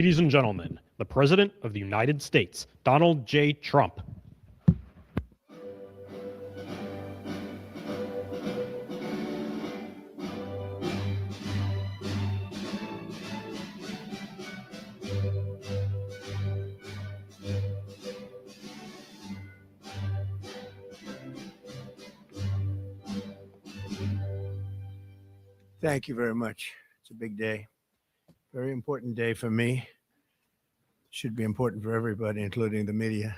Ladies and gentlemen, the President of the United States, Donald J. Trump. Thank you very much. It's a big day, very important day for me. Should be important for everybody, including the media.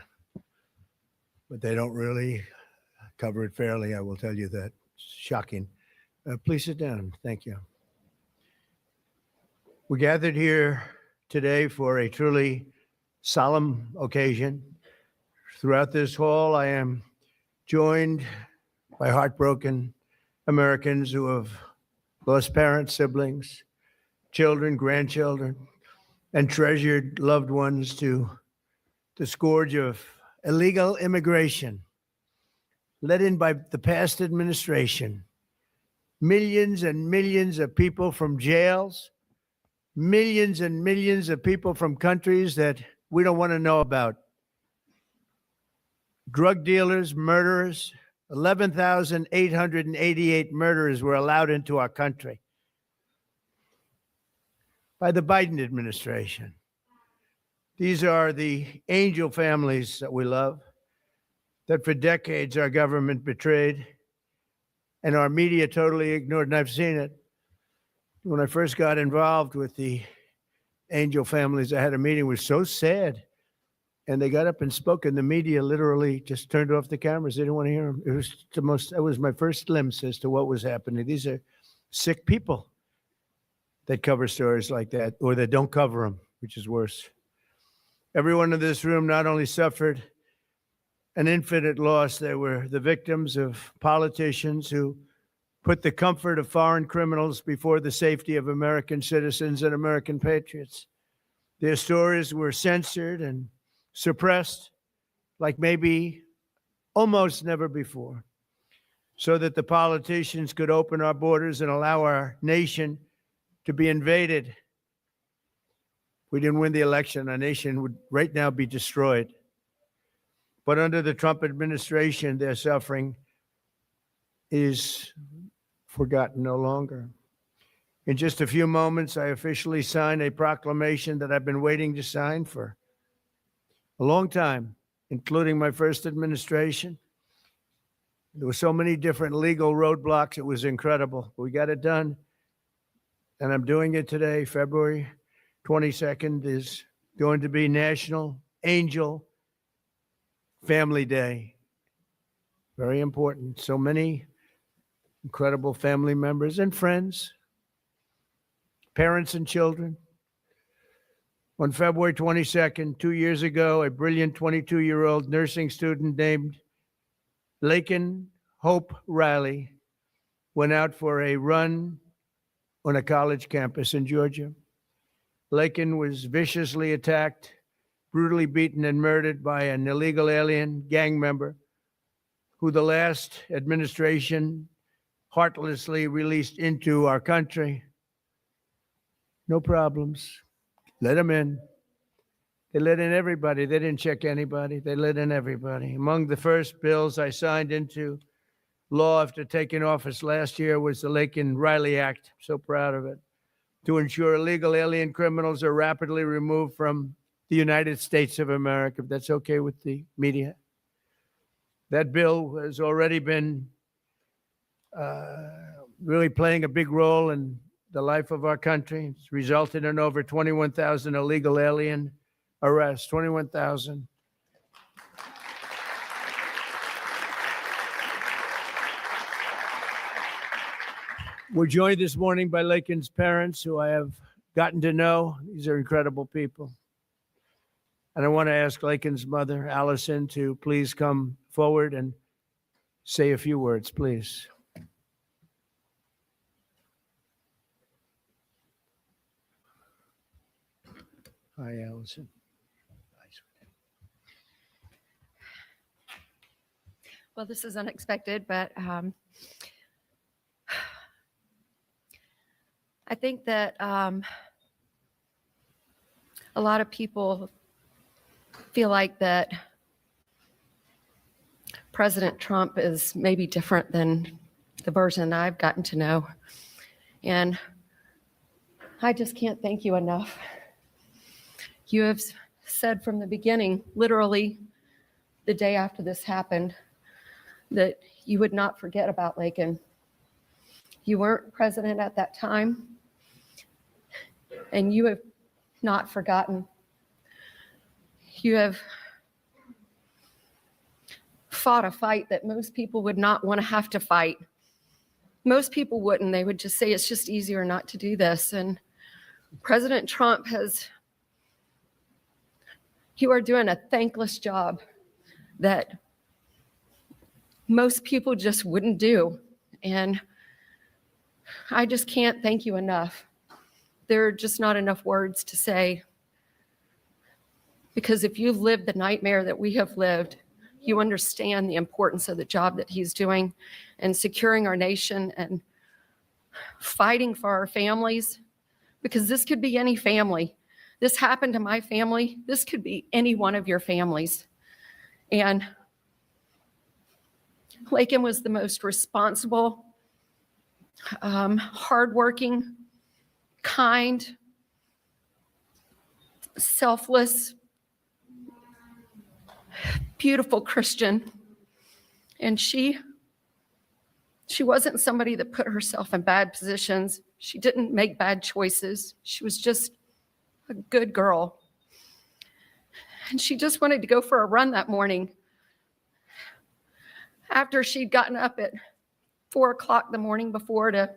But they don't really cover it fairly, I will tell you that. It's shocking. Please sit down. Thank you. We gathered here today for a truly solemn occasion. Throughout this hall, I am joined by heartbroken Americans who have lost parents, siblings, children, grandchildren, and treasured loved ones to the scourge of illegal immigration led in by the past administration. Millions and millions of people from jails, millions and millions of people from countries that we don't want to know about. Drug dealers, murderers, 11,888 murderers were allowed into our country by the Biden administration. These are the angel families that we love, that for decades our government betrayed and our media totally ignored, and I've seen it. When I first got involved with the angel families, I had a meeting. It was so sad. And they got up and spoke, and the media literally just turned off the cameras. They didn't want to hear them. It was my first glimpse as to what was happening. These are sick people that cover stories like that, or that don't cover them, which is worse. Everyone in this room not only suffered an infinite loss, they were the victims of politicians who put the comfort of foreign criminals before the safety of American citizens and American patriots. Their stories were censored and suppressed like maybe almost never before, so that the politicians could open our borders and allow our nation to be invaded. If we didn't win the election, our nation would right now be destroyed. But under the Trump administration, their suffering is forgotten no longer. In just a few moments, I officially sign a proclamation that I've been waiting to sign for a long time, including my first administration. There were so many different legal roadblocks. It was incredible. We got it done. And I'm doing it today. February 22nd is going to be National Angel Family Day. Very important. So many incredible family members and friends, parents and children. On February 22nd, 2 years ago, a brilliant 22-year-old nursing student named Laken Hope Riley went out for a run on a college campus in Georgia. Laken was viciously attacked, brutally beaten, and murdered by an illegal alien gang member who the last administration heartlessly released into our country. No problems. Let them in. They let in everybody. They didn't check anybody. They let in everybody. Among the first bills I signed into law after taking office last year was the Laken Riley Act. So proud of it. To ensure illegal alien criminals are rapidly removed from the United States of America, if that's okay with the media. That bill has already been really playing a big role in the life of our country. It's resulted in over 21,000 illegal alien arrests, 21,000. We're joined this morning by Laken's parents, who I have gotten to know. These are incredible people. And I want to ask Laken's mother, Allison, to please come forward and say a few words, please. Hi, Allison. Well, this is unexpected, but I think that a lot of people feel like that President Trump is maybe different than the version I've gotten to know. And I just can't thank you enough. You have said from the beginning, literally the day after this happened, that you would not forget about Laken. You weren't president at that time, and you have not forgotten. You have fought a fight that most people would not want to have to fight. Most people wouldn't. They would just say it's just easier not to do this. And President Trump you are doing a thankless job that most people just wouldn't do. And I just can't thank you enough. There are just not enough words to say. Because if you've lived the nightmare that we have lived, you understand the importance of the job that he's doing and securing our nation and fighting for our families. Because this could be any family. This happened to my family. This could be any one of your families. And Laken was the most responsible, hardworking, kind, selfless, beautiful Christian. And she wasn't somebody that put herself in bad positions. She didn't make bad choices. She was just a good girl. And she just wanted to go for a run that morning after she'd gotten up at 4 o'clock the morning before to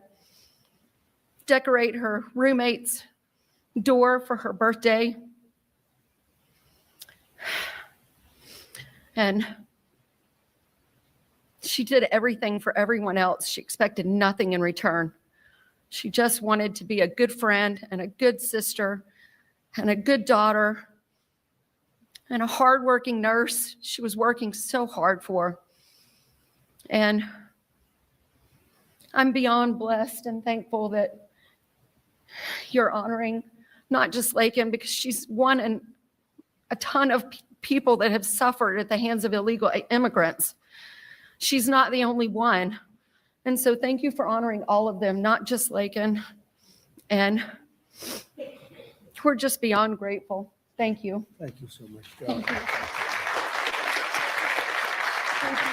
decorate her roommate's door for her birthday. And she did everything for everyone else. She expected nothing in return. She just wanted to be a good friend and a good sister and a good daughter and a hardworking nurse. She was working so hard for. And I'm beyond blessed and thankful that you're honoring not just Laken, because she's one in a ton of people that have suffered at the hands of illegal immigrants. She's not the only one. And so thank you for honoring all of them, not just Laken. And we're just beyond grateful. Thank you. Thank you so much, Joe. Thank you. Thank you so much.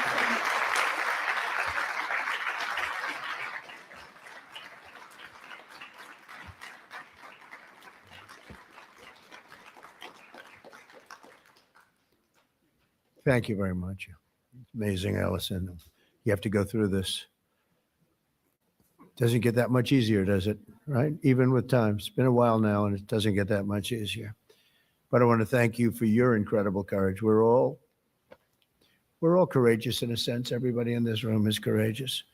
Thank you very much. It's amazing, Allison. You have to go through this. Doesn't get that much easier, does it? Right? Even with time. It's been a while now, and it doesn't get that much easier. But I want to thank you for your incredible courage. We're all courageous in a sense. Everybody in this room is courageous,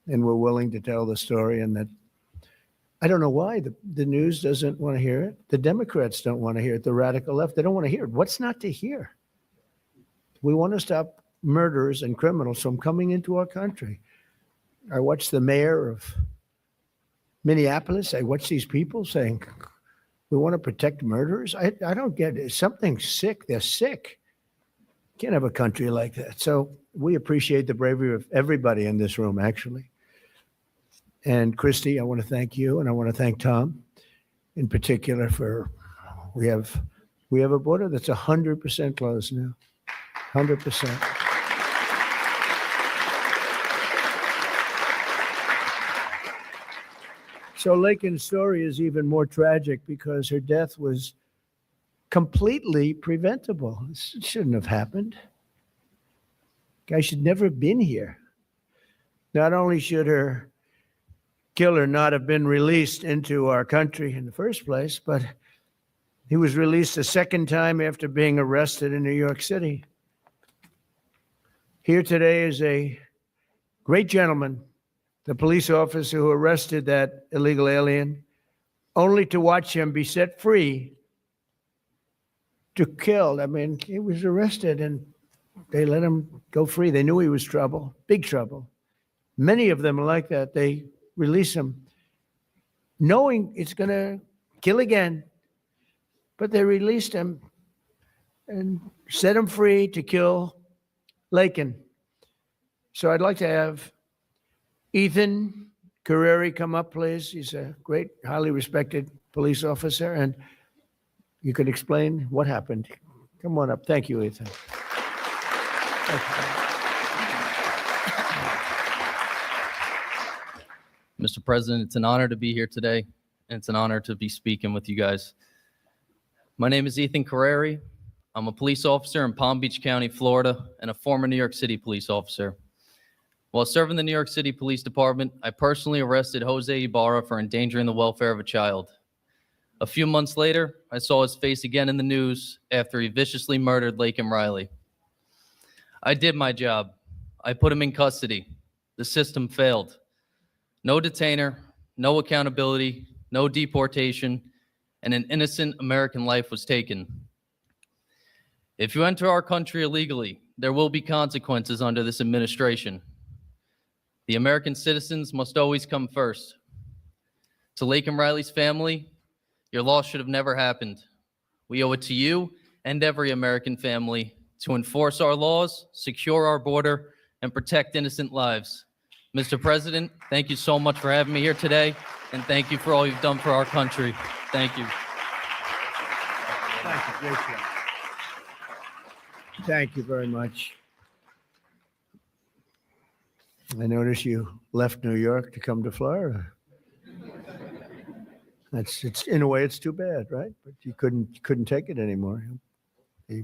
and we're willing to tell the story. And that I don't know why the news doesn't want to hear it. The Democrats don't want to hear it. The radical left, they don't want to hear it. What's not to hear? We want to stop murderers and criminals from coming into our country. I watched the mayor of Minneapolis. I watched these people saying, we want to protect murderers. I don't get it. Something's sick. They're sick. Can't have a country like that. So we appreciate the bravery of everybody in this room, actually. And Christy, I want to thank you, and I want to thank Tom in particular for, we have a border that's 100% closed now. 100%. So Laken's story is even more tragic because her death was completely preventable. This shouldn't have happened. Guy should never have been here. Not only should her killer not have been released into our country in the first place, but he was released a second time after being arrested in New York City. Here today is a great gentleman, the police officer who arrested that illegal alien, only to watch him be set free to kill. I mean, he was arrested and they let him go free. They knew he was trouble, big trouble. Many of them are like that. They release him knowing it's going to kill again. but they released him and set him free to kill Lakin. So I'd like to have Ethan Carreri come up, please. He's a great, highly respected police officer, and you can explain what happened. Come on up. Thank you, Ethan. Mr. President, it's an honor to be here today, and it's an honor to be speaking with you guys. My name is Ethan Carreri. I'm a police officer in Palm Beach County, Florida, and a former New York City police officer. While serving the New York City Police Department, I personally arrested Jose Ibarra for endangering the welfare of a child. A few months later, I saw his face again in the news after he viciously murdered Laken Riley. I did my job. I put him in custody. The system failed. No detainer, no accountability, no deportation, and an innocent American life was taken. If you enter our country illegally, there will be consequences under this administration. The American citizens must always come first. To Laken Riley's family, your loss should have never happened. We owe it to you and every American family to enforce our laws, secure our border, and protect innocent lives. Mr. President, thank you so much for having me here today, and thank you for all you've done for our country. Thank you. Thank you. Great job. Thank you very much. I notice you left New York to come to Florida. It's in a way it's too bad, right? But you couldn't take it anymore. They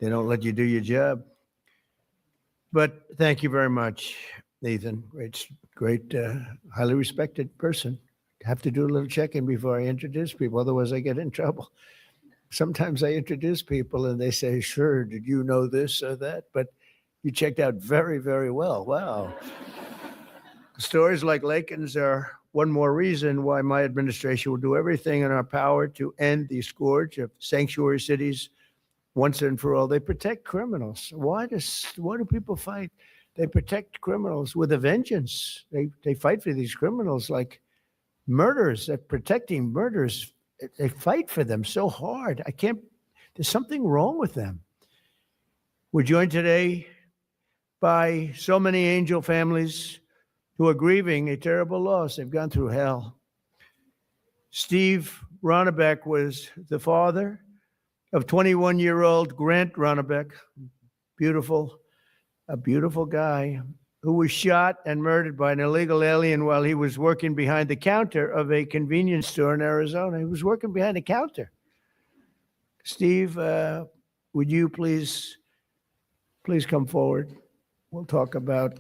don't let you do your job. But thank you very much, Ethan. Great, highly respected person. Have to do a little checking before I introduce people, otherwise I get in trouble. Sometimes I introduce people and they say, "Sure, did you know this or that?" But you checked out very, very well. Wow. Stories like Laken's are one more reason why my administration will do everything in our power to end the scourge of sanctuary cities once and for all. They protect criminals. Why do people fight? They protect criminals with a vengeance. They fight for these criminals like murderers. They're protecting murderers. They fight for them so hard. There's something wrong with them. We're joined today by so many angel families who are grieving a terrible loss. They've gone through hell. Steve Ronnebeck was the father of 21-year-old Grant Ronnebeck, a beautiful guy who was shot and murdered by an illegal alien while he was working behind the counter of a convenience store in Arizona. He was working behind the counter. Steve, would you please come forward? We'll talk about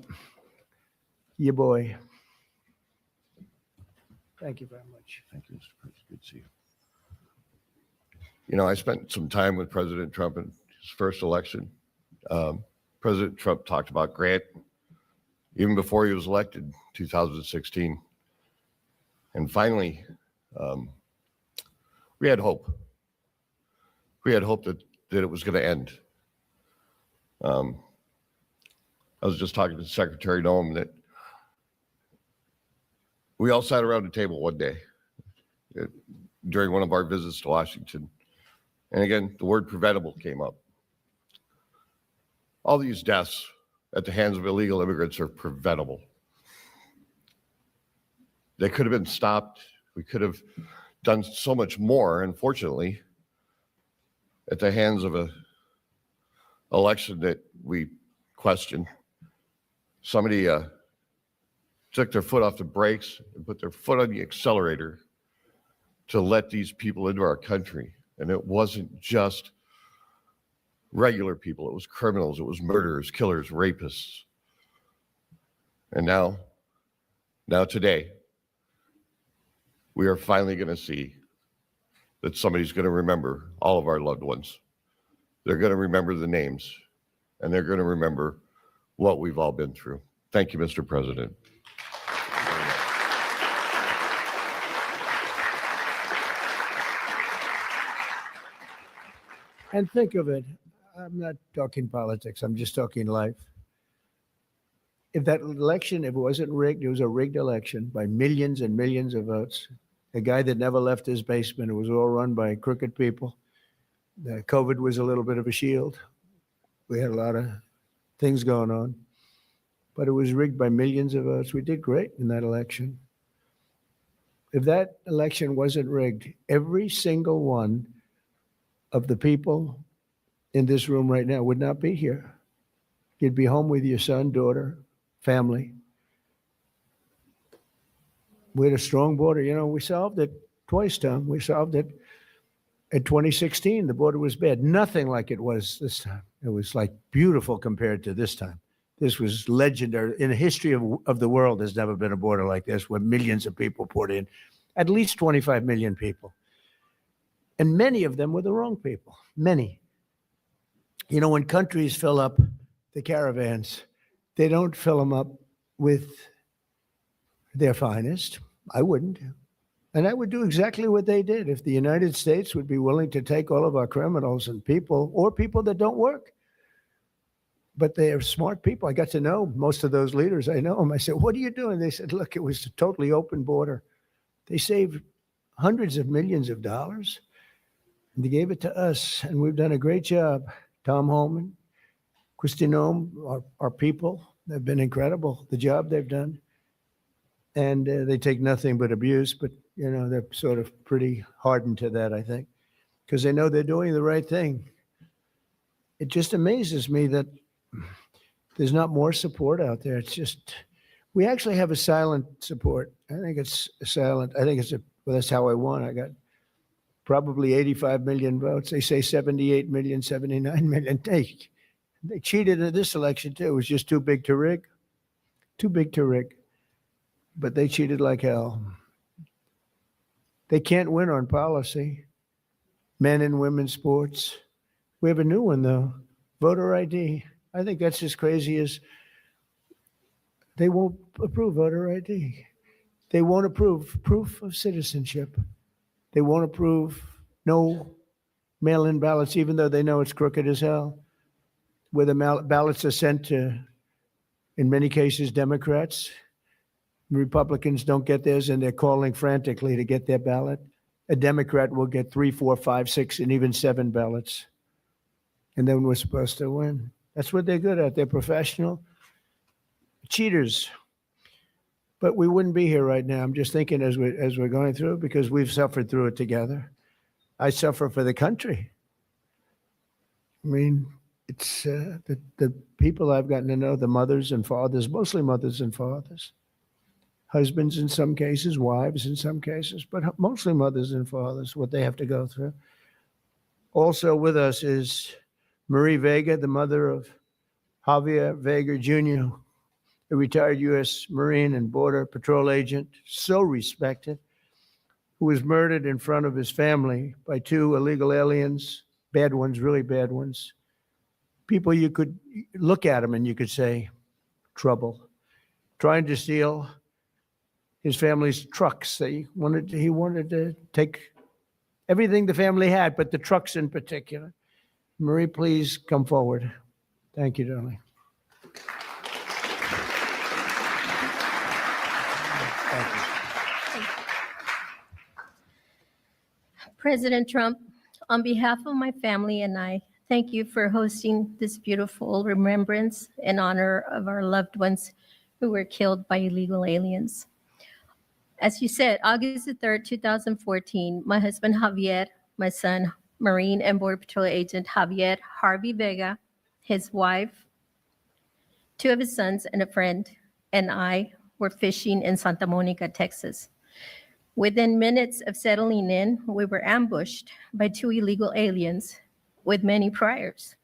your boy. Thank you very much. Thank you, Mr. President. Good to see you. You know, I spent some time with President Trump in his first election. President Trump talked about Grant even before he was elected in 2016. And finally, we had hope. We had hope that it was going to end. I was just talking to Secretary Noem that we all sat around the table one day during one of our visits to Washington. And again, the word preventable came up. All these deaths at the hands of illegal immigrants are preventable. They could have been stopped. We could have done so much more, unfortunately, at the hands of an election that we question. Somebody took their foot off the brakes and put their foot on the accelerator to let these people into our country. And it wasn't just regular people, it was criminals, it was murderers, killers, rapists. And now today, we are finally going to see that somebody's going to remember all of our loved ones. They're going to remember the names, and they're going to remember what we've all been through. Thank you, Mr. President. And think of it, I'm not talking politics, I'm just talking life. If that election, if it wasn't rigged, it was a rigged election by millions and millions of votes. a guy that never left his basement. It was all run by crooked people. The COVID was a little bit of a shield. We had a lot of things going on, but it was rigged by millions of votes. We did great in that election. If that election wasn't rigged, every single one of the people in this room right now would not be here. You'd be home with your son, daughter, family. We had a strong border. You know, we solved it twice, Tom. We solved it in 2016. The border was bad. Nothing like it was this time. It was like beautiful compared to this time. This was legendary. In the history of the world, there's never been a border like this where millions of people poured in, at least 25 million people. And many of them were the wrong people, many. You know, when countries fill up the caravans, they don't fill them up with their finest. I wouldn't. And I would do exactly what they did if the United States would be willing to take all of our criminals and people, or people that don't work. But they are smart people. I got to know most of those leaders. I know them. I said, what are you doing? They said, look, it was a totally open border. They saved hundreds of millions of dollars. And they gave it to us. And we've done a great job. Tom Homan, Kristi Noem, our people, they've been incredible, the job they've done. And they take nothing but abuse, but, you know, they're sort of pretty hardened to that, I think, because they know they're doing the right thing. It just amazes me that there's not more support out there. It's just, we actually have a silent support. I think it's silent. I think well, that's how I won. I got probably 85 million votes. They say 78 million, 79 million. They cheated in this election too. It was just too big to rig. Too big to rig. But they cheated like hell. They can't win on policy. Men and women's sports. We have a new one though. Voter ID. I think that's as crazy as they won't approve voter ID. They won't approve proof of citizenship. They won't approve no mail-in ballots, even though they know it's crooked as hell. Where the ballots are sent to, in many cases, Democrats. Republicans don't get theirs, and they're calling frantically to get their ballot. A Democrat will get 3, 4, 5, 6, and even 7 ballots. And then we're supposed to win. That's what they're good at. They're professional cheaters. But we wouldn't be here right now. I'm just thinking as we're going through it, because we've suffered through it together. I suffer for the country. I mean, it's the people I've gotten to know, the mothers and fathers, mostly mothers and fathers, husbands in some cases, wives in some cases, but mostly mothers and fathers, what they have to go through. Also with us is Marie Vega, the mother of Javier Vega Jr., a retired U.S. Marine and Border Patrol agent, so respected, who was murdered in front of his family by 2 illegal aliens, bad ones, really bad ones. People you could look at them and you could say, trouble. Trying to steal his family's trucks. He wanted to take everything the family had, but the trucks in particular. Marie, please come forward. Thank you, darling. Thank you. President Trump, on behalf of my family and I, thank you for hosting this beautiful remembrance in honor of our loved ones who were killed by illegal aliens. As you said, August the 3rd, 2014, my husband Javier, my son, Marine and Border Patrol agent Javier Harvey Vega, his wife, 2 of his sons and a friend, and I were fishing in Santa Monica, Texas. Within minutes of settling in, we were ambushed by 2 illegal aliens with many priors.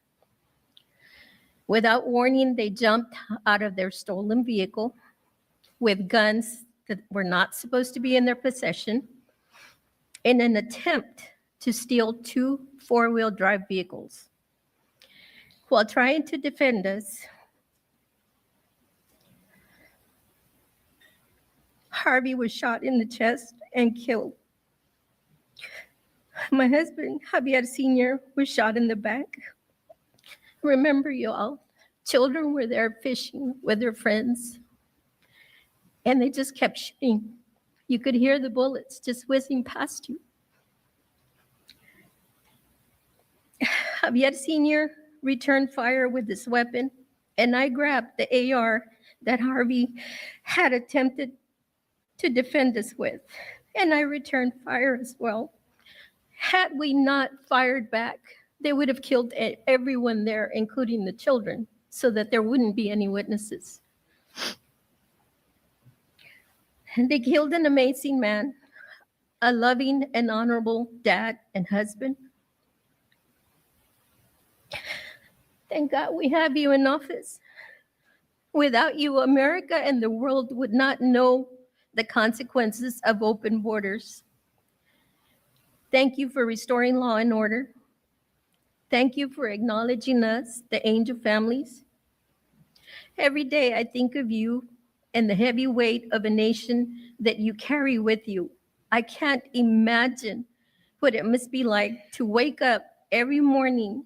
Without warning, they jumped out of their stolen vehicle with guns that were not supposed to be in their possession in an attempt to steal 2 4-wheel drive vehicles. While trying to defend us, Harvey was shot in the chest and killed. My husband, Javier Sr., was shot in the back. Remember, you all, children were there fishing with their friends, and they just kept shooting. You could hear the bullets just whizzing past you. Javier Sr. returned fire with this weapon, and I grabbed the AR that Harvey had attempted to defend us with, and I returned fire as well. Had we not fired back, they would have killed everyone there, including the children, so that there wouldn't be any witnesses. And they killed an amazing man, a loving and honorable dad and husband. Thank God we have you in office. Without you, America and the world would not know the consequences of open borders. Thank you for restoring law and order. Thank you for acknowledging us, the angel families. Every day I think of you and the heavy weight of a nation that you carry with you. I can't imagine what it must be like to wake up every morning,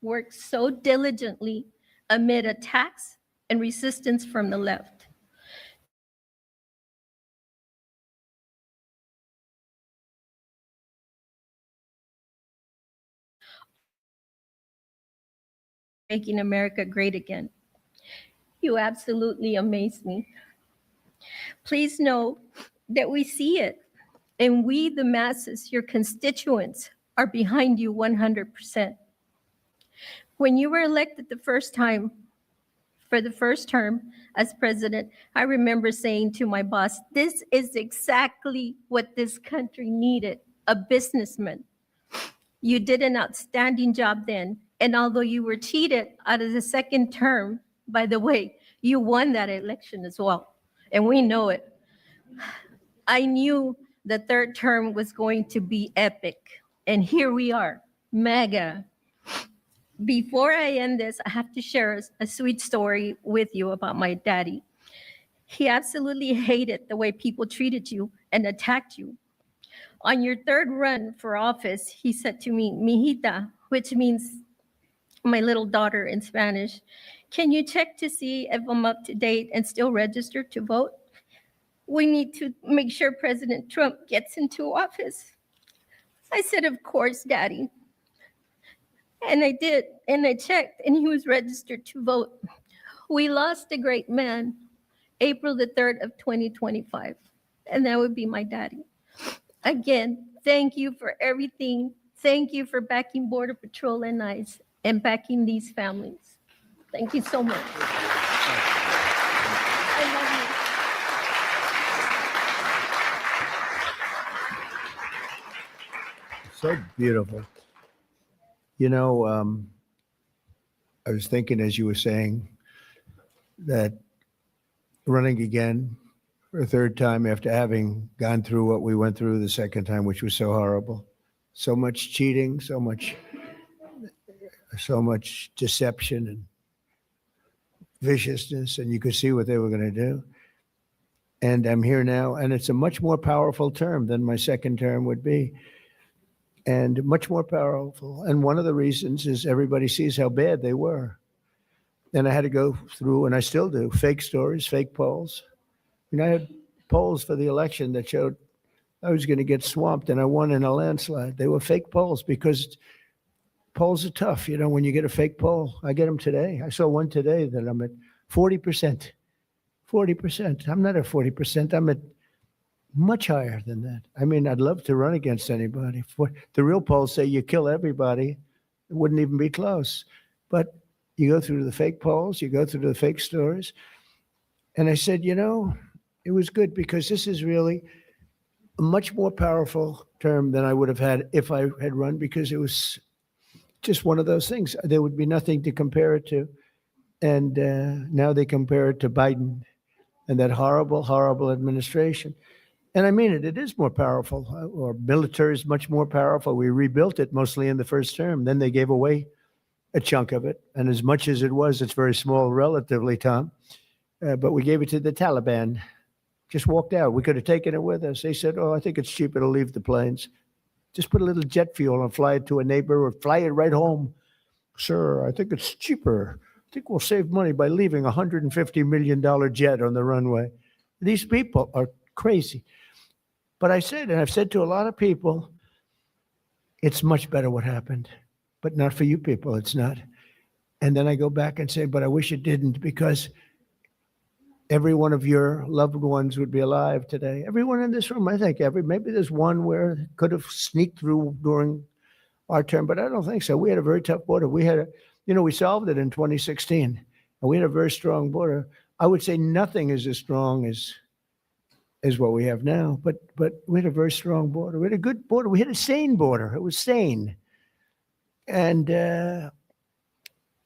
work so diligently amid attacks and resistance from the left. Making America great again. You absolutely amaze me. Please know that we see it, and we, the masses, your constituents, are behind you 100%. When you were elected the first time, for the first term as president, I remember saying to my boss, this is exactly what this country needed, a businessman. You did an outstanding job then, and although you were cheated out of the second term, by the way, you won that election as well, and we know it. I knew the third term was going to be epic, and here we are, mega. Before I end this, I have to share a sweet story with you about my daddy. He absolutely hated the way people treated you and attacked you. On your third run for office, he said to me, "Mijita," which means my little daughter in Spanish, "can you check to see if I'm up to date and still registered to vote? We need to make sure President Trump gets into office." I said, "Of course, Daddy." And I did, and I checked, and he was registered to vote. We lost a great man, April the 3rd of 2025, and that would be my daddy. Again, thank you for everything. Thank you for backing Border Patrol and ICE and backing these families. Thank you so much. I love you. So beautiful. You know, I was thinking as you were saying that running again for a third time after having gone through what we went through the second time, which was so horrible, so much cheating, so much deception and viciousness, and you could see what they were going to do. And I'm here now, and it's a much more powerful term than my second term would be. And much more powerful. And one of the reasons is everybody sees how bad they were. And I had to go through, and I still do, fake stories, fake polls. I had polls for the election that showed I was going to get swamped, and I won in a landslide. They were fake polls because polls are tough. You know, when you get a fake poll, I get them today. I saw one today that I'm at 40%. 40%. I'm not at 40%. I'm at much higher than that. I mean, I'd love to run against anybody. The real polls say you kill everybody. It wouldn't even be close. But you go through the fake polls, you go through the fake stories. And I said, you know, it was good because this is really a much more powerful term than I would have had if I had run, because it was just one of those things. There would be nothing to compare it to. And now they compare it to Biden and that horrible, horrible administration. And I mean it is more powerful. Our military is much more powerful. We rebuilt it mostly in the first term. Then they gave away a chunk of it. And as much as it was, it's very small relatively, Tom. But we gave it to the Taliban. Just walked out. We could have taken it with us. They said, oh, I think it's cheaper to leave the planes. Just put a little jet fuel and fly it to a neighbor or fly it right home. Sir, I think it's cheaper. I think we'll save money by leaving a $150 million jet on the runway. These people are crazy. But I said, and I've said to a lot of people, it's much better what happened, but not for you people. It's not. And then I go back and say, but I wish it didn't, because every one of your loved ones would be alive today. Everyone in this room, I think, maybe there's one where it could have sneaked through during our term, but I don't think so. We had a very tough border. We solved it in 2016, and we had a very strong border. I would say nothing is as strong as what we have now, but we had a very strong border. We had a good border. We had a sane border. It was sane. And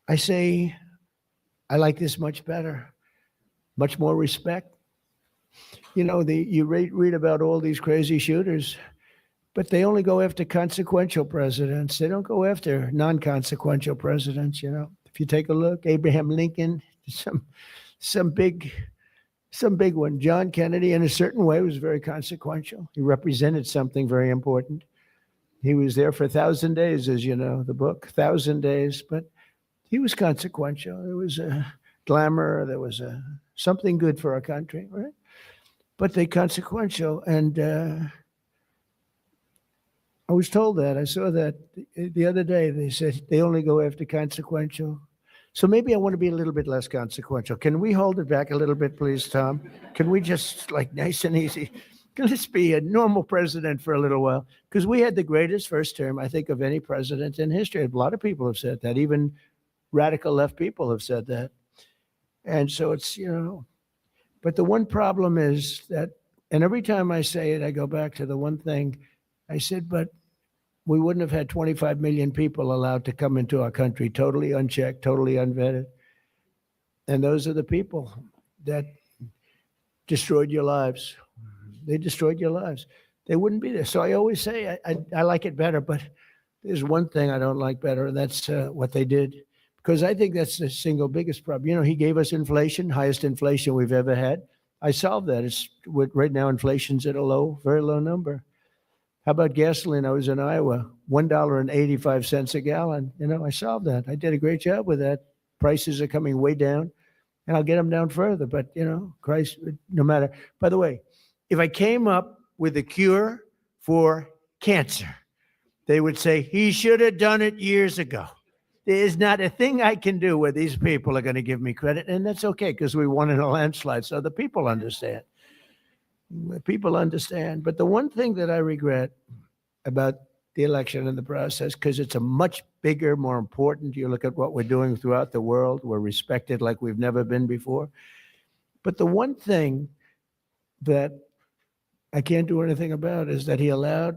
I say, I like this much better, much more respect. You read about all these crazy shooters, but they only go after consequential presidents. They don't go after non-consequential presidents. If you take a look, Abraham Lincoln, some big one. John Kennedy, in a certain way, was very consequential. He represented something very important. He was there for 1,000 days, as you know, the book, 1,000 days, but he was consequential. There was a glamour. There was something good for our country, right? But they consequential. And I was told that. I saw that the other day. They said they only go after consequential. So maybe I want to be a little bit less consequential. Can we hold it back a little bit, please, Tom? Can we just, nice and easy? Let's be a normal president for a little while. Because we had the greatest first term, I think, of any president in history. A lot of people have said that. Even radical left people have said that. And so it's, but the one problem is that, and every time I say it, I go back to the one thing I said, but we wouldn't have had 25 million people allowed to come into our country, totally unchecked, totally unvetted. And those are the people that destroyed your lives. They destroyed your lives. They wouldn't be there. So I always say, I like it better, but there's one thing I don't like better, and that's what they did. Because I think that's the single biggest problem. He gave us inflation, highest inflation we've ever had. I solved that. Right now, inflation's at a very low number. How about gasoline? I was in Iowa, $1.85 a gallon. I solved that. I did a great job with that. Prices are coming way down, and I'll get them down further. But, Christ, no matter. By the way, if I came up with a cure for cancer, they would say, he should have done it years ago. There's not a thing I can do where these people are going to give me credit, and that's okay because we won in a landslide, so the people understand. People understand. But the one thing that I regret about the election and the process, because it's a much bigger, more important, you look at what we're doing throughout the world, we're respected like we've never been before. But the one thing that I can't do anything about is that he allowed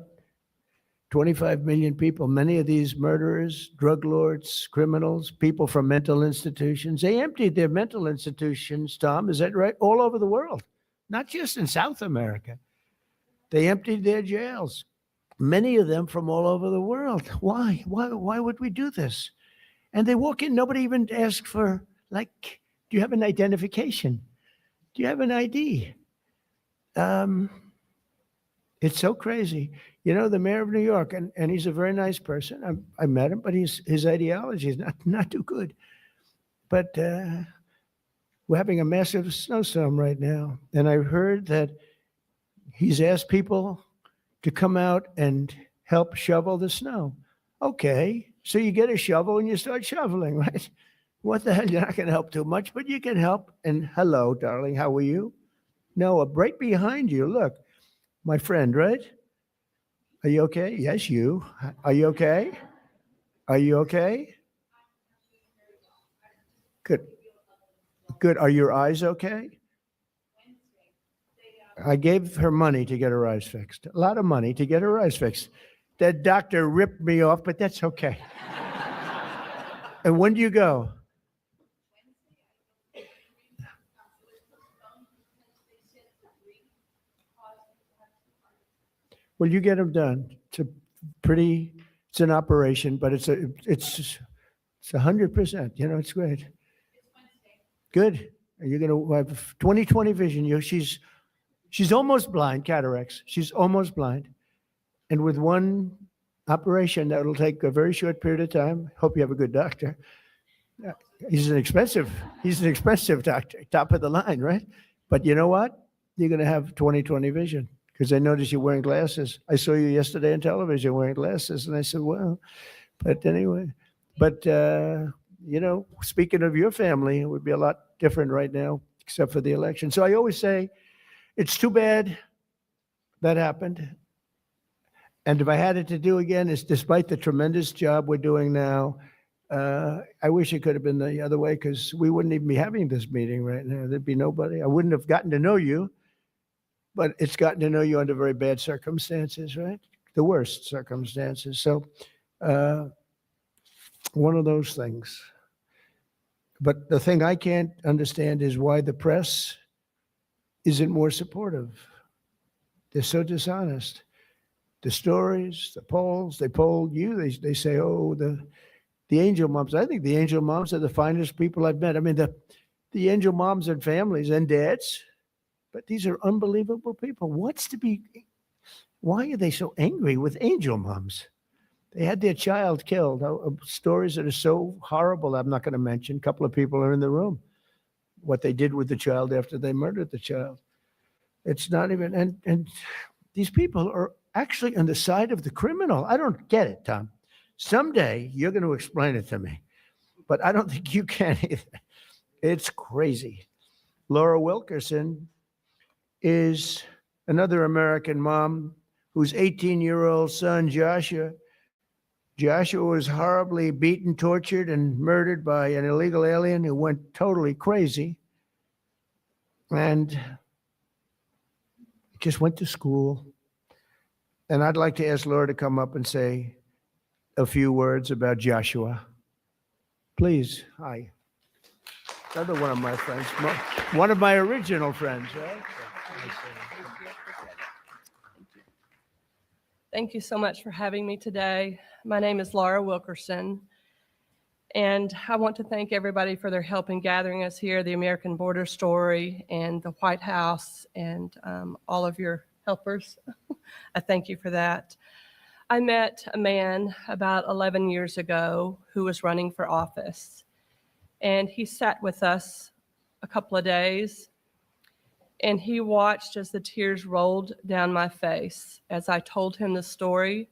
25 million people, many of these murderers, drug lords, criminals, people from mental institutions. They emptied their mental institutions, Tom, is that right? All over the world, not just in South America. They emptied their jails, many of them from all over the world. Why? Why would we do this? And they walk in, nobody even asks for, do you have an identification? Do you have an ID? It's so crazy. The mayor of New York, and he's a very nice person. I met him, but his ideology is not too good. But we're having a massive snowstorm right now. And I heard that he's asked people to come out and help shovel the snow. Okay, so you get a shovel and you start shoveling, right? What the hell? You're not going to help too much, but you can help. And hello, darling, how are you? Noah, right behind you, look. My friend, right? Are you okay? Yes, you. Are you okay? Are you okay? Good. Good. Are your eyes okay? I gave her money to get her eyes fixed. A lot of money to get her eyes fixed. That doctor ripped me off, but that's okay. And when do you go? Well, you get them done. It's an operation, but it's 100%. It's great. Good. You're going to have 20/20 vision. She's almost blind, cataracts. She's almost blind. And with one operation, that'll take a very short period of time. Hope you have a good doctor. He's an expensive doctor, top of the line, right? But you know what? You're going to have 20/20 vision. because I noticed you're wearing glasses. I saw you yesterday on television wearing glasses, and I said, well, but anyway, but, speaking of your family, it would be a lot different right now, except for the election. So I always say, it's too bad that happened. And if I had it to do again, it's despite the tremendous job we're doing now, I wish it could have been the other way, because we wouldn't even be having this meeting right now. There'd be nobody. I wouldn't have gotten to know you, but it's gotten to know you under very bad circumstances, right? The worst circumstances. So one of those things. But the thing I can't understand is why the press isn't more supportive. They're so dishonest. The stories, the polls, they polled you. They say, oh, the angel moms. I think the angel moms are the finest people I've met. I mean, the angel moms and families and dads, but these are unbelievable people. Why are they so angry with angel moms? They had their child killed. Stories that are so horrible, I'm not going to mention. A couple of people are in the room. What they did with the child after they murdered the child. It's not even, and these people are actually on the side of the criminal. I don't get it, Tom. Someday you're going to explain it to me, but I don't think you can either. It's crazy. Laura Wilkerson is another American mom whose 18-year-old son, Joshua was horribly beaten, tortured, and murdered by an illegal alien who went totally crazy and just went to school. And I'd like to ask Laura to come up and say a few words about Joshua. Please. Hi. Another one of my friends. One of my original friends, right? Thank you so much for having me today. My name is Laura Wilkerson, and I want to thank everybody for their help in gathering us here, the American Border Story and the White House, and all of your helpers. I thank you for that. I met a man about 11 years ago who was running for office, and he sat with us a couple of days, and he watched as the tears rolled down my face as I told him the story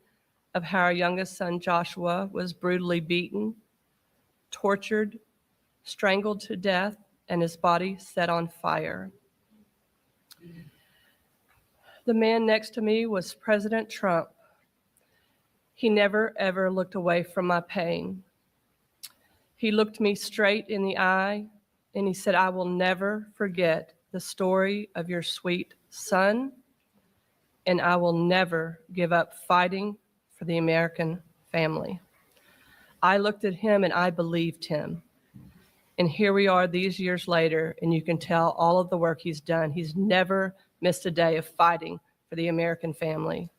of how our youngest son, Joshua, was brutally beaten, tortured, strangled to death, and his body set on fire. The man next to me was President Trump. He never, ever looked away from my pain. He looked me straight in the eye, and he said, I will never forget the story of your sweet son, and I will never give up fighting for the American family. I looked at him and I believed him. And here we are these years later, and you can tell all of the work he's done. He's never missed a day of fighting for the American family.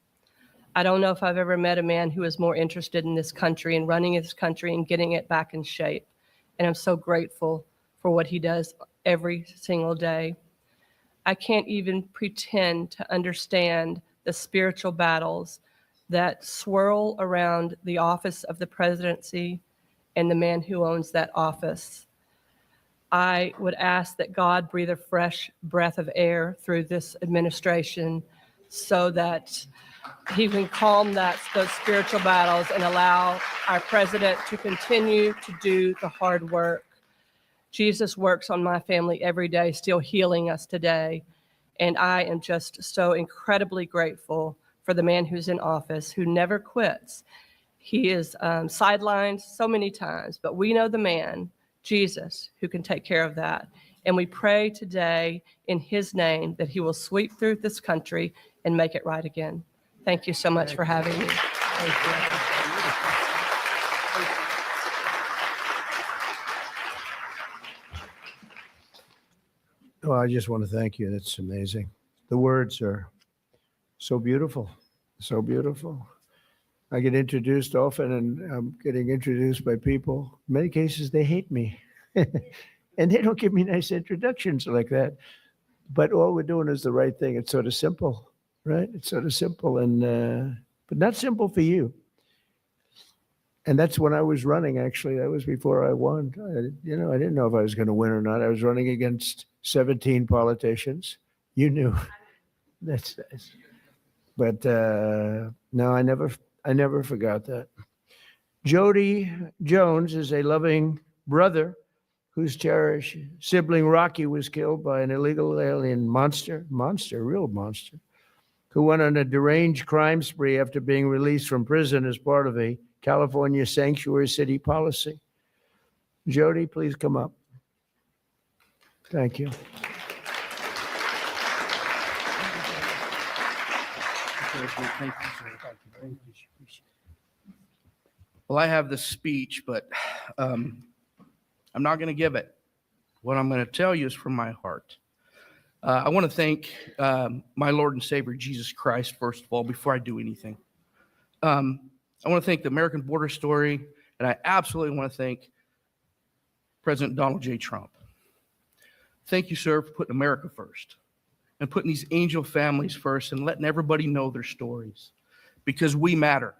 I don't know if I've ever met a man who is more interested in this country and running this country and getting it back in shape. And I'm so grateful for what he does every single day. I can't even pretend to understand the spiritual battles that swirl around the office of the presidency and the man who owns that office. I would ask that God breathe a fresh breath of air through this administration so that he can calm those spiritual battles and allow our president to continue to do the hard work. Jesus works on my family every day, still healing us today. And I am just so incredibly grateful for the man who's in office, who never quits. He is sidelined so many times, but we know the man, Jesus, who can take care of that. And we pray today in his name that he will sweep through this country and make it right again. Thank you so much for having me. Thank you. Well, I just want to thank you. That's amazing. The words are so beautiful, so beautiful. I get introduced often, and I'm getting introduced by people. In many cases, they hate me. And they don't give me nice introductions like that. But all we're doing is the right thing. It's sort of simple, right? It's sort of simple, and but not simple for you. And that's when I was running, actually. That was before I won. I didn't know if I was going to win or not. I was running against 17 politicians. You knew. That's But no, I never forgot that. Jody Jones is a loving brother whose cherished sibling Rocky was killed by an illegal alien real monster, who went on a deranged crime spree after being released from prison as part of a California sanctuary city policy. Jody, please come up. Thank you. Well, I have this speech, but I'm not going to give it. What I'm going to tell you is from my heart. I want to thank my Lord and Savior, Jesus Christ, first of all, before I do anything. I want to thank the American Border Story, and I absolutely want to thank President Donald J. Trump. Thank you, sir, for putting America first and putting these angel families first and letting everybody know their stories, because we matter.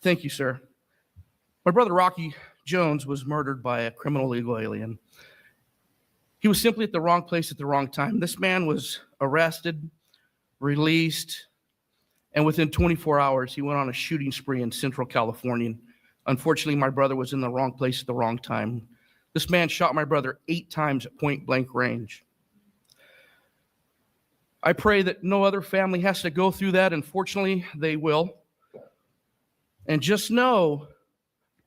Thank you, sir. My brother Rocky Jones was murdered by a criminal illegal alien. He was simply at the wrong place at the wrong time. This man was arrested, released, and within 24 hours, he went on a shooting spree in Central California. Unfortunately, my brother was in the wrong place at the wrong time. This man shot my brother 8 times at point blank range. I pray that no other family has to go through that. Unfortunately, they will. And just know,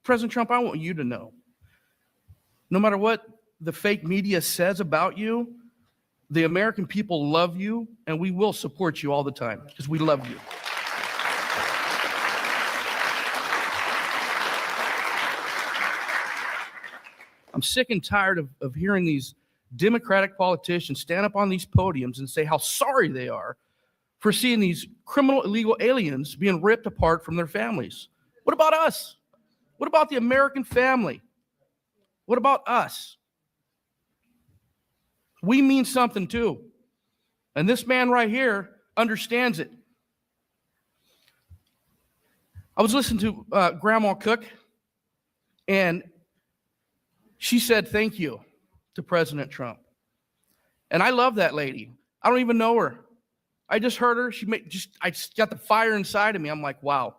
President Trump, I want you to know, no matter what the fake media says about you, the American people love you, and we will support you all the time because we love you. I'm sick and tired of hearing these Democratic politicians stand up on these podiums and say how sorry they are for seeing these criminal illegal aliens being ripped apart from their families. What about us? What about the American family? What about us? We mean something too. And this man right here understands it. I was listening to Grandma Cook, and she said thank you to President Trump. And I love that lady. I don't even know her. I just heard her. I just got the fire inside of me. I'm like, wow,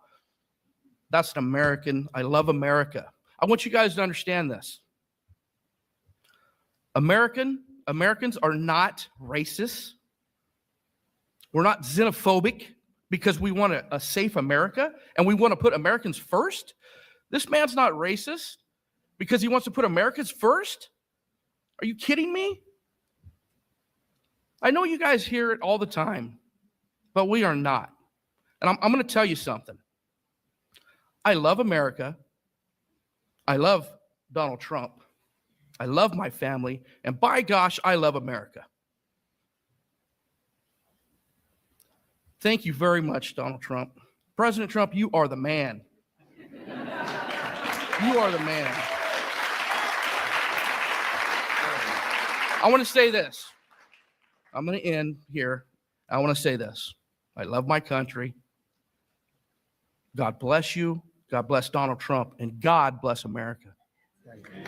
that's an American. I love America. I want you guys to understand this. Americans are not racist. We're not xenophobic because we want a safe America and we want to put Americans first. This man's not racist because he wants to put Americans first. Are you kidding me? I know you guys hear it all the time, but we are not. And I'm going to tell you something. I love America. I love Donald Trump. I love my family. And by gosh, I love America. Thank you very much, Donald Trump. President Trump, you are the man. You are the man. I want to say this. I'm going to end here. I want to say this. I love my country. God bless you. God bless Donald Trump. And God bless America. Thank you.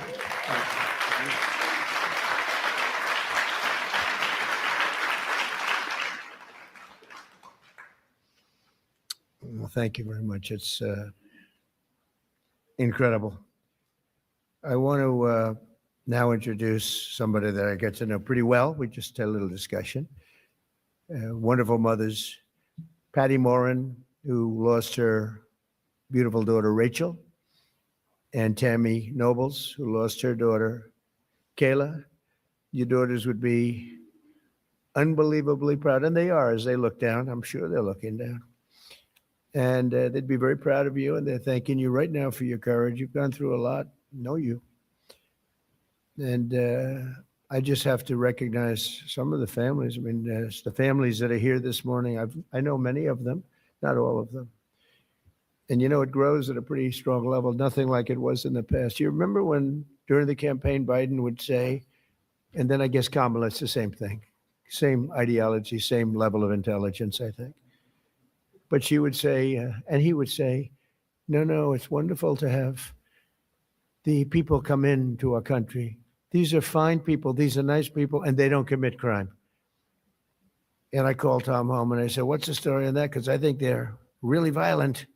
Well, thank you very much. It's incredible. I want to now introduce somebody that I get to know pretty well. We just had a little discussion. Wonderful mothers, Patty Morin, who lost her beautiful daughter, Rachel, and Tammy Nobles, who lost her daughter, Kayla. Your daughters would be unbelievably proud, and they are as they look down. I'm sure they're looking down. And they'd be very proud of you, and they're thanking you right now for your courage. You've gone through a lot, know you. And I just have to recognize some of the families. I mean, the families that are here this morning, I know many of them, not all of them. And you know, it grows at a pretty strong level, nothing like it was in the past. You remember when during the campaign, Biden would say, and then I guess Kamala, it's the same thing, same ideology, same level of intelligence, I think. But she would say, and he would say, no, it's wonderful to have the people come into our country. These are fine people. These are nice people, and they don't commit crime. And I called Tom home and I said, what's the story on that? Because I think they're really violent.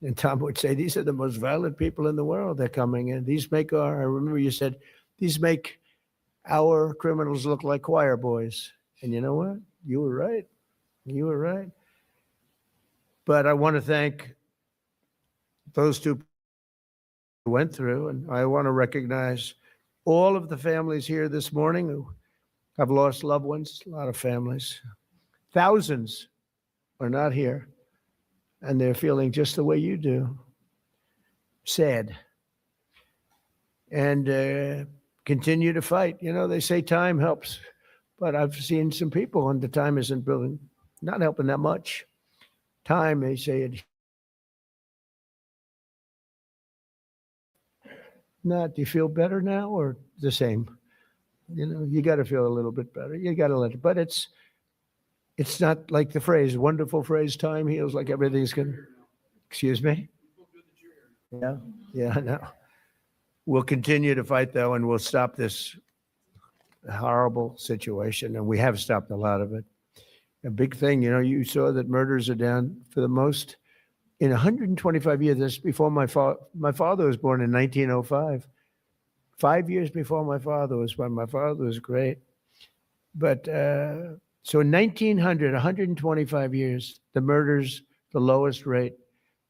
And Tom would say, these are the most violent people in the world. They're coming in. These make our, I remember you said, these make our criminals look like choir boys. And you know what? You were right. You were right. But I want to thank those two who went through, and I want to recognize all of the families here this morning who have lost loved ones, a lot of families. Thousands are not here, and they're feeling just the way you do, sad. And continue to fight. You know, they say time helps, but I've seen some people, and the time isn't really, not helping that much. Time, they say it. Not, do you feel better now or the same? You know, you got to feel a little bit better. You got to let it, but it's not like the phrase, wonderful phrase, time heals, like everything's going to, excuse me? Yeah, I know. We'll continue to fight though, and we'll stop this horrible situation. And we have stopped a lot of it. A big thing, you know, you saw that murders are down for the most in 125 years. That's before my father was born in 1905. 5 years before my father was born. My father was great. But so in 1900, 125 years, the murders, the lowest rate.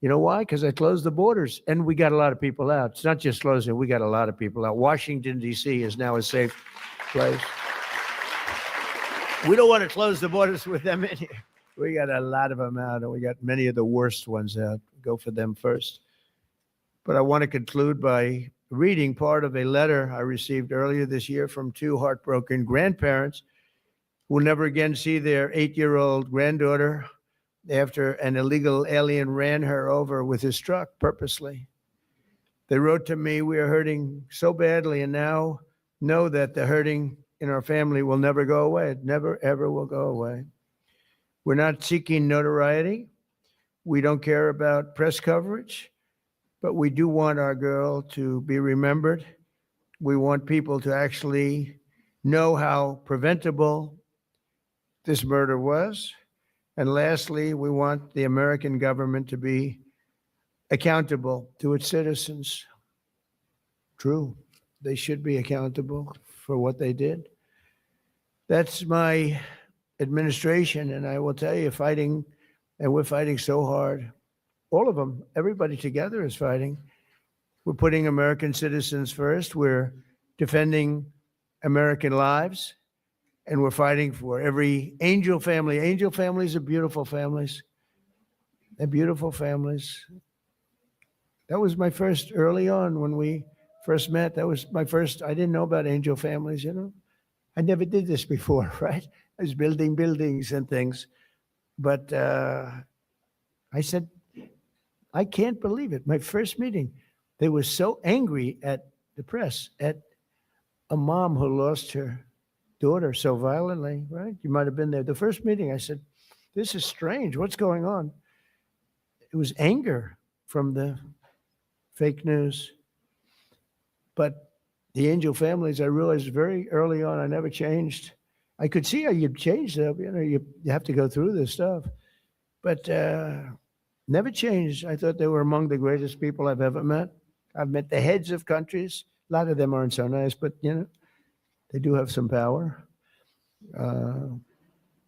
You know why? Because I closed the borders and we got a lot of people out. It's not just closing, we got a lot of people out. Washington, D.C. is now a safe place. We don't want to close the borders with them in here. We got a lot of them out, and we got many of the worst ones out. Go for them first. But I want to conclude by reading part of a letter I received earlier this year from two heartbroken grandparents who will never again see their 8-year-old granddaughter after an illegal alien ran her over with his truck purposely. They wrote to me, we are hurting so badly, and now know that the hurting in our family will never go away. It never, ever will go away. We're not seeking notoriety. We don't care about press coverage, but we do want our girl to be remembered. We want people to actually know how preventable this murder was. And lastly, we want the American government to be accountable to its citizens. True, they should be accountable for what they did. That's my administration, and I will tell you, fighting, and we're fighting so hard. All of them, everybody together is fighting. We're putting American citizens first. We're defending American lives, and we're fighting for every angel family. Angel families are beautiful families. They're beautiful families. That was my first, early on when we first met, that was my first, I didn't know about angel families, you know. I never did this before, right? I was building buildings and things. But I said, I can't believe it. My first meeting, they were so angry at the press, at a mom who lost her daughter so violently, right? You might have been there. The first meeting, I said, this is strange. What's going on? It was anger from the fake news. But the angel families, I realized very early on, I never changed. I could see how you'd change them. You know, you have to go through this stuff. But never changed. I thought they were among the greatest people I've ever met. I've met the heads of countries. A lot of them aren't so nice, but, you know, they do have some power. And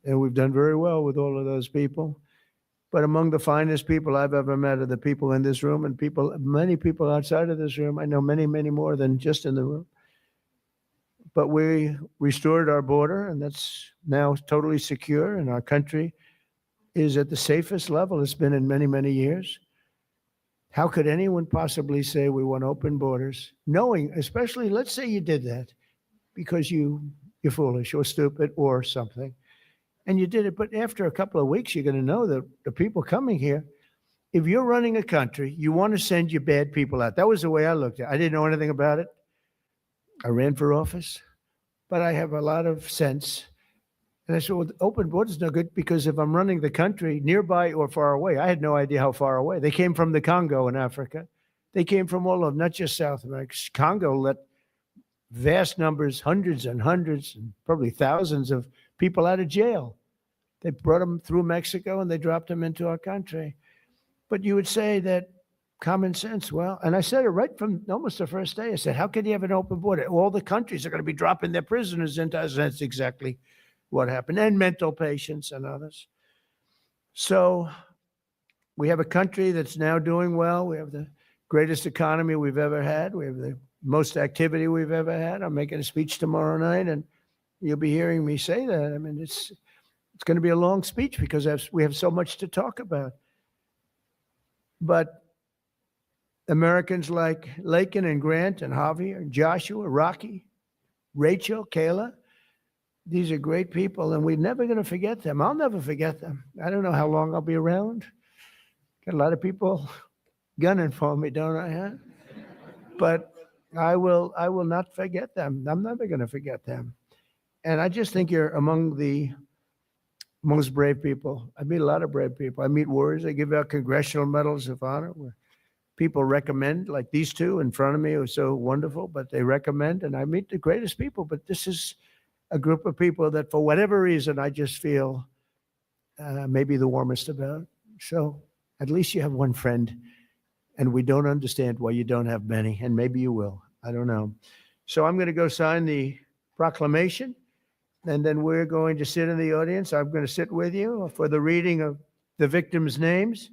we've done very well with all of those people. But among the finest people I've ever met are the people in this room and people, many people outside of this room. I know many, many more than just in the room. But we restored our border, and that's now totally secure, and our country is at the safest level it's been in many, many years. How could anyone possibly say we want open borders, knowing, especially, let's say you did that because you're foolish or stupid or something, and you did it, but after a couple of weeks, you're going to know that the people coming here, if you're running a country, you want to send your bad people out. That was the way I looked at it. I didn't know anything about it. I ran for office, but I have a lot of sense. And I said, well, open borders is no good because if I'm running the country nearby or far away, I had no idea how far away. They came from the Congo in Africa. They came from all of them, not just South America. Congo let vast numbers, hundreds and hundreds, and probably thousands of people out of jail. They brought them through Mexico and they dropped them into our country. But you would say that common sense, well, and I said it right from almost the first day. I said, how can you have an open border? All the countries are going to be dropping their prisoners into us. That's exactly what happened. And mental patients and others. So we have a country that's now doing well. We have the greatest economy we've ever had. We have the most activity we've ever had. I'm making a speech tomorrow night, and you'll be hearing me say that. I mean, it's going to be a long speech because we have so much to talk about. But Americans like Lakin and Grant and Javier, Joshua, Rocky, Rachel, Kayla, these are great people, and we're never going to forget them. I'll never forget them. I don't know how long I'll be around. Got a lot of people gunning for me, don't I? Huh? But I will not forget them. I'm never going to forget them. And I just think you're among the most brave people. I meet a lot of brave people. I meet warriors. I give out congressional medals of honor where people recommend, like these two in front of me who are so wonderful, but they recommend, and I meet the greatest people. But this is a group of people that for whatever reason, I just feel maybe the warmest about. So at least you have one friend, and we don't understand why you don't have many, and maybe you will. I don't know. So I'm going to go sign the proclamation, and then we're going to sit in the audience. I'm going to sit with you for the reading of the victims' names,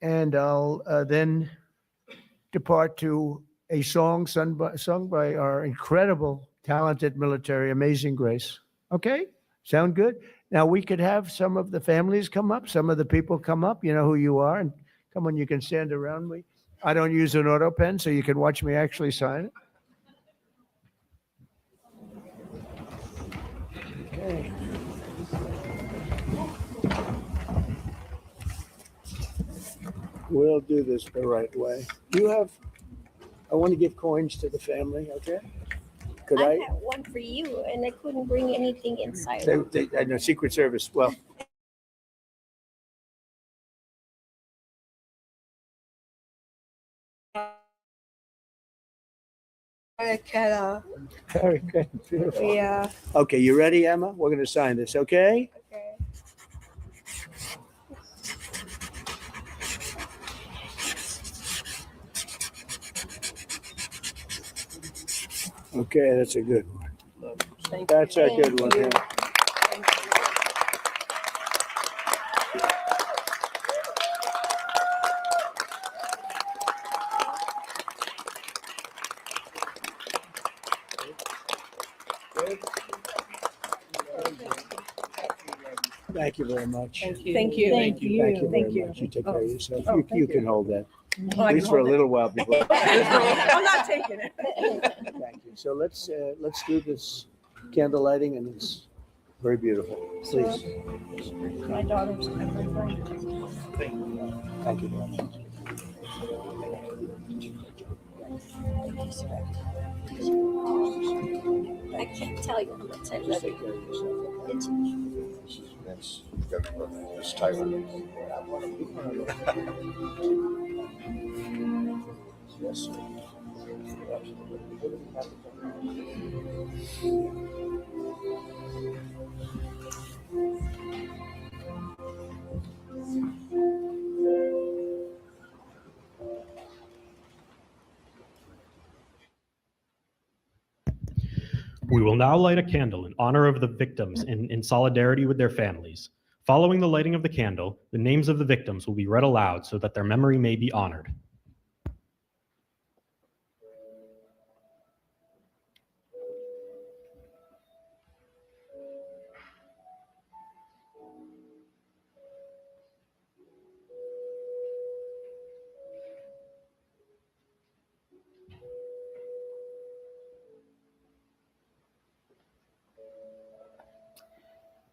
and I'll then depart to a song sung by our incredible, talented military, Amazing Grace. Okay? Sound good? Now we could have some of the families come up, some of the people come up, you know who you are, and come on, you can stand around me. I don't use an auto pen, so you can watch me actually sign it. Okay. We'll do this the right way. I want to give coins to the family, okay? Could I I? had one for you, and I couldn't bring anything inside. I know, Secret Service, well. Very good, beautiful. Yeah. Okay, you ready, Emma? We're going to sign this, okay? Okay. Okay, that's a good one. Thank That's a Thank good one. you. yeah. Thank you very much. Thank you. Thank you. Thank you very much. You take care of yourself. You can hold that, Oh, I at can least for a hold it. little while before. I'm not taking it. Thank you. So let's do this candle lighting, and it's very beautiful. Please. My daughter's. Thank you very much. I can't tell you how much I Just love take care of yourself. That's, just type it. Yes, sir. We will now light a candle in honor of the victims and in solidarity with their families. Following the lighting of the candle, the names of the victims will be read aloud so that their memory may be honored.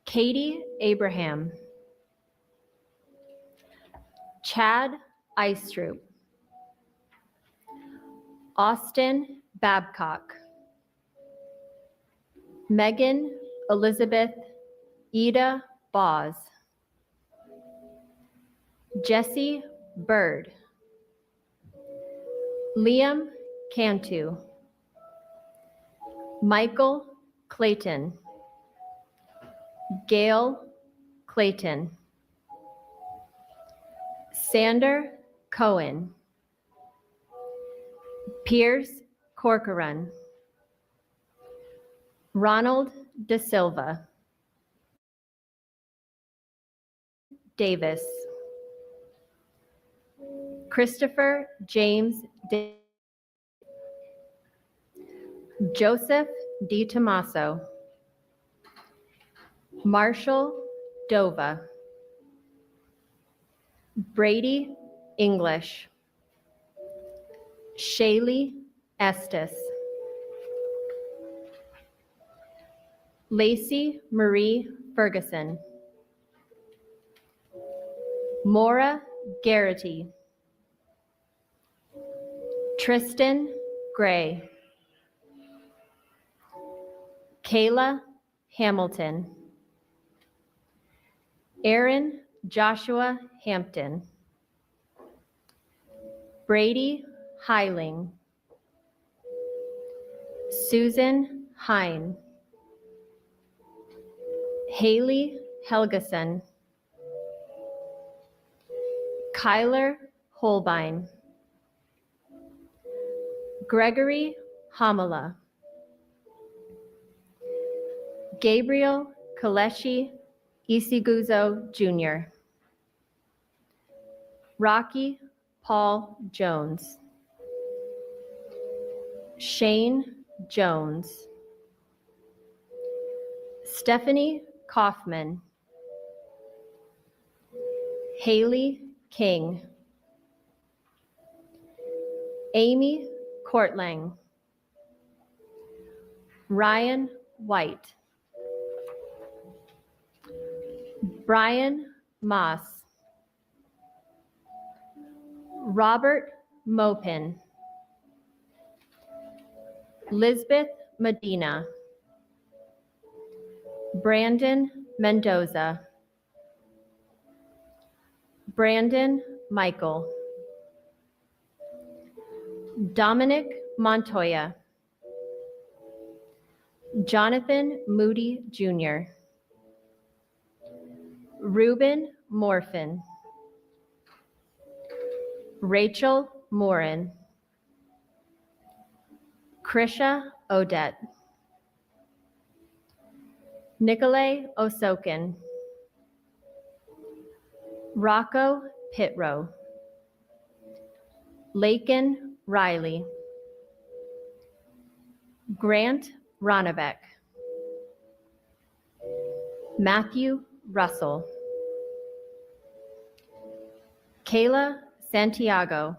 Katie Abraham, Chad Eistrup, Austin Babcock, Megan Elizabeth Ida Boz, Jesse Bird, Liam Cantu, Michael Clayton, Gail Clayton. Sander Cohen. Piers Corcoran. Ronald De Silva. Davis. Christopher James Joseph Di Tommaso. Marshall Dova. Brady English. Shaylee Estes. Lacey Marie Ferguson. Maura Garrity. Tristan Gray. Kayla Hamilton. Aaron Joshua Hampton. Brady Heiling. Susan Hine. Haley Helgeson. Kyler Holbein. Gregory Hamala. Gabriel Kaleshi Isiguzo Jr. Rocky Paul Jones. Shane Jones. Stephanie Kaufman. Haley King. Amy Courtlang. Ryan White. Brian Moss. Robert Mopin. Lisbeth Medina. Brandon Mendoza. Brandon Michael. Dominic Montoya. Jonathan Moody Jr. Ruben Morfin. Rachel Morin. Krisha Odette. Nikolay Osokin. Rocco Pitrow. Lakin Riley. Grant Ronnebeck. Matthew Russell. Kayla Santiago.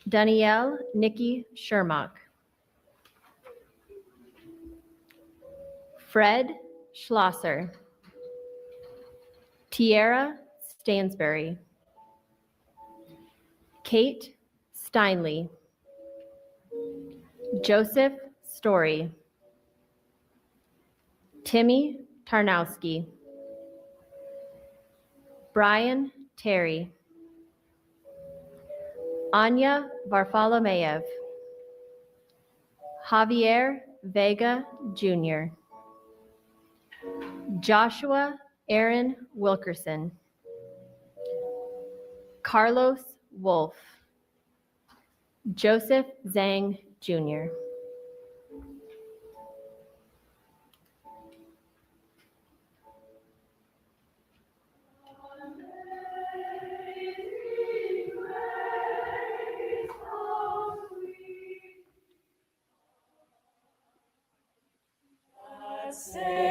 Danielle Nikki Shermock. Fred Schlosser. Tiara Stansberry. Kate Steinley. Joseph Story. Timmy Tarnowski. Brian Terry. Anya Varfolomeyev. Javier Vega Jr. Joshua Aaron Wilkerson. Carlos Wolf. Joseph Zhang Jr. Say